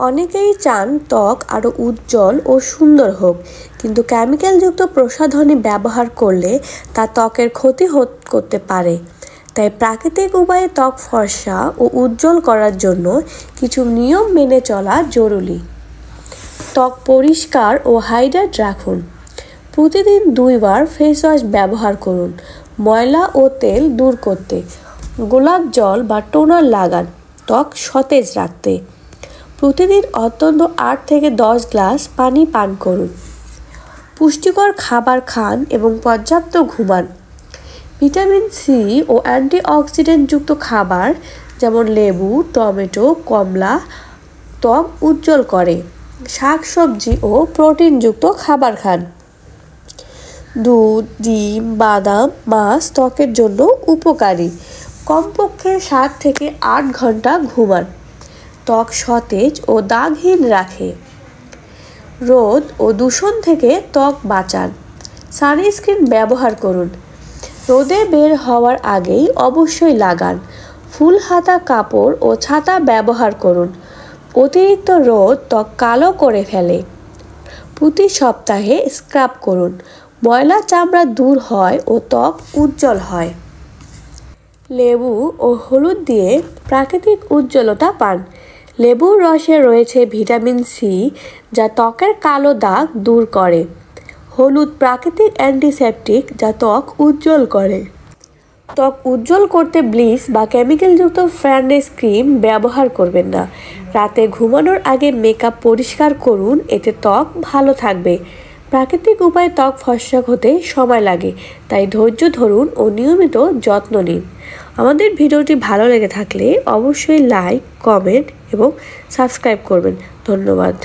অনেকেই চান ত্বক আরও উজ্জ্বল ও সুন্দর হোক, কিন্তু কেমিক্যালযুক্ত প্রসাধনী ব্যবহার করলে তা ত্বকের ক্ষতি করতে পারে। তাই প্রাকৃতিক উপায়ে ত্বক ফর্সা ও উজ্জ্বল করার জন্য কিছু নিয়ম মেনে চলা জরুরি। ত্বক পরিষ্কার ও হাইড্রেট রাখুন। প্রতিদিন 2 বার ফেস ওয়াশ ব্যবহার করুন। ময়লা ও তেল দূর করতে গোলাপ জল বা টোনার লাগান ত্বক সতেজ রাখতে। প্রতিদিন অন্তত 8 থেকে 10 গ্লাস পানি পান করুন। পুষ্টিকর খাবার খান এবং পর্যাপ্ত ঘুমান। ভিটামিন সি ও অ্যান্টিঅক্সিডেন্টযুক্ত খাবার যেমন লেবু, টমেটো, কমলা ত্বক উজ্জ্বল করে। শাকসবজি ও প্রোটিনযুক্ত খাবার খান। দুধ, ডিম, বাদাম, মাছ ত্বকের জন্য উপকারী। কমপক্ষে 7 থেকে 8 ঘন্টা ঘুমান। ত্বক সতেজ ও দাগহীন রাখে। রোদ ও দূষণ থেকে ত্বক বাঁচান। সানস্ক্রিন ব্যবহার করুন। রোদে বের হওয়ার আগেই অবশ্যই লাগান। ফুল হাতা কাপড় ও ছাতা ব্যবহার করুন। অতিরিক্ত রোদ ত্বক কালো করে ফেলে। প্রতি সপ্তাহে স্ক্রাব করুন। ময়লা চামড়া দূর হয় ও ত্বক উজ্জ্বল হয়। লেবু ও হলুদ দিয়ে প্রাকৃতিক উজ্জ্বলতা পান। লেবুর রসে রয়েছে ভিটামিন সি, যা ত্বকের কালো দাগ দূর করে। হলুদ প্রাকৃতিক অ্যান্টিসেপটিক, যা ত্বক উজ্জ্বল করে। ত্বক উজ্জ্বল করতে ব্লিচ বা কেমিক্যালযুক্ত ফেয়ারনেস ক্রিম ব্যবহার করবেন না। রাতে ঘুমানোর আগে মেকআপ পরিষ্কার করুন, এতে ত্বক ভালো থাকবে। প্রাকৃতিক উপায়ে ত্বক ফর্সা হতে সময় লাগে, তাই ধৈর্য ধরুন ও নিয়মিত যত্ন নিন। আমাদের ভিডিওটি ভালো লেগে থাকলে অবশ্যই লাইক, কমেন্ট এবং সাবস্ক্রাইব করবেন। ধন্যবাদ।